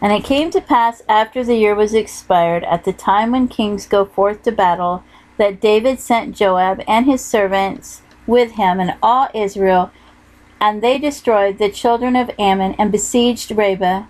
And it came to pass after the year was expired, at the time when kings go forth to battle, that David sent Joab and his servants with him and all Israel, and they destroyed the children of Ammon and besieged Rabbah.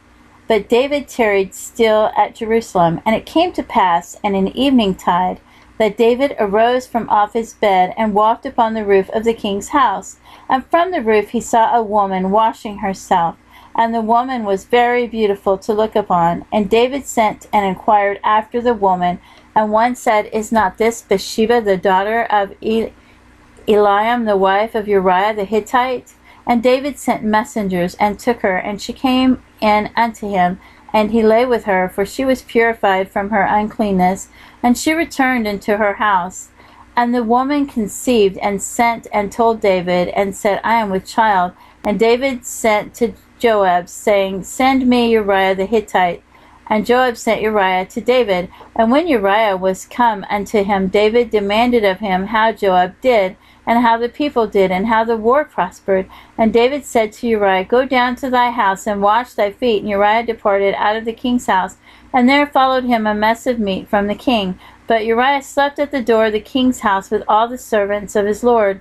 But David tarried still at Jerusalem. And it came to pass in an eventide that David arose from off his bed and walked upon the roof of the king's house. And from the roof he saw a woman washing herself, and the woman was very beautiful to look upon. And David sent and inquired after the woman. And one said, Is not this Bathsheba, the daughter of Eliam, the wife of Uriah the Hittite? And David sent messengers, and took her, and she came in unto him, and he lay with her, for she was purified from her uncleanness. And she returned into her house. And the woman conceived, and sent and told David, and said, I am with child. And David sent to Joab, saying, Send me Uriah the Hittite. And Joab sent Uriah to David. And when Uriah was come unto him, David demanded of him how Joab did, and how the people did, and how the war prospered. And David said to Uriah, Go down to thy house, and wash thy feet. And Uriah departed out of the king's house, and there followed him a mess of meat from the king. But Uriah slept at the door of the king's house with all the servants of his lord,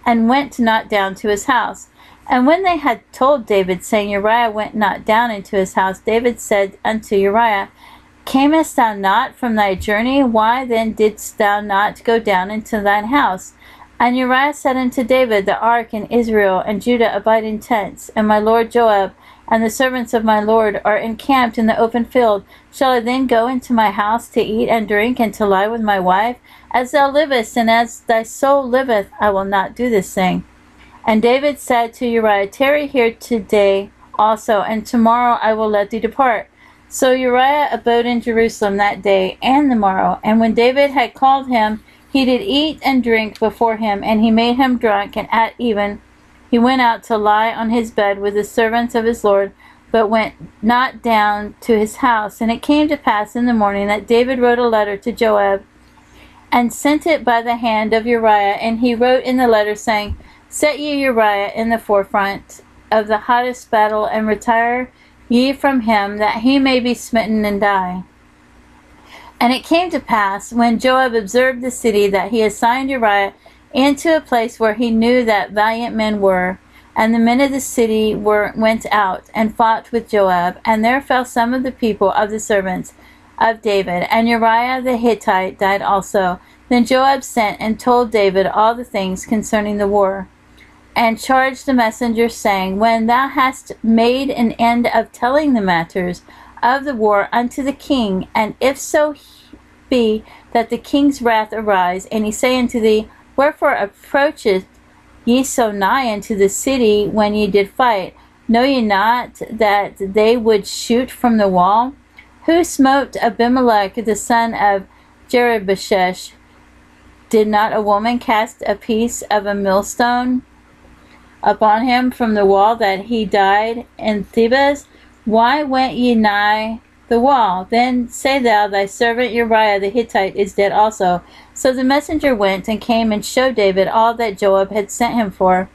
and went not down to his house. And when they had told David, saying, Uriah went not down into his house, David said unto Uriah, Camest thou not from thy journey? Why then didst thou not go down into thine house? And Uriah said unto David, The ark and Israel and Judah abide in tents, and my lord Joab and the servants of my lord are encamped in the open field. Shall I then go into my house to eat and drink, and to lie with my wife? As thou livest, and as thy soul liveth, I will not do this thing. And David said to Uriah, Tarry here today also, and tomorrow I will let thee depart. So Uriah abode in Jerusalem that day and the morrow. And when David had called him, he did eat and drink before him, and he made him drunk, and at even he went out to lie on his bed with the servants of his lord, but went not down to his house. And it came to pass in the morning that David wrote a letter to Joab, and sent it by the hand of Uriah. And he wrote in the letter, saying, Set ye Uriah in the forefront of the hottest battle, and retire ye from him, that he may be smitten and die. And it came to pass, when Joab observed the city, that he assigned Uriah into a place where he knew that valiant men were. And the men of the city went out and fought with Joab. And there fell some of the people of the servants of David. And Uriah the Hittite died also. Then Joab sent and told David all the things concerning the war, and charged the messenger, saying, When thou hast made an end of telling the matters of the war unto the king, and if so be that the king's wrath arise, and he say unto thee, Wherefore approacheth ye so nigh unto the city when ye did fight? Know ye not that they would shoot from the wall? Who smote Abimelech the son of Jerubbesheth? Did not a woman cast a piece of a millstone upon him from the wall, that he died in Thebez? Why went ye nigh the wall? Then say thou, Thy servant Uriah the Hittite is dead also. So the messenger went and came and showed David all that Joab had sent him for.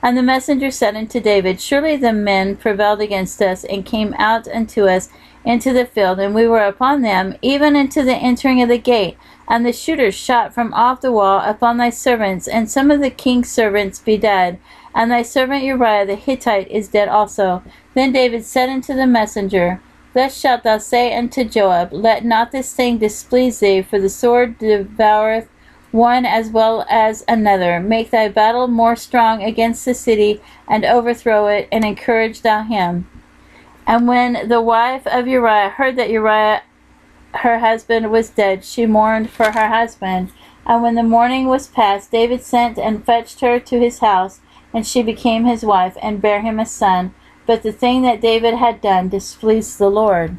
And the messenger said unto David, Surely the men prevailed against us, and came out unto us into the field, and we were upon them, even unto the entering of the gate. And the shooters shot from off the wall upon thy servants, and some of the king's servants be dead. And thy servant Uriah the Hittite is dead also. Then David said unto the messenger, Thus shalt thou say unto Joab, Let not this thing displease thee, for the sword devoureth one as well as another. Make thy battle more strong against the city, and overthrow it, and encourage thou him. And when the wife of Uriah heard that Uriah her husband was dead, she mourned for her husband. And when the mourning was past, David sent and fetched her to his house, and she became his wife, and bare him a son. But the thing that David had done displeased the Lord.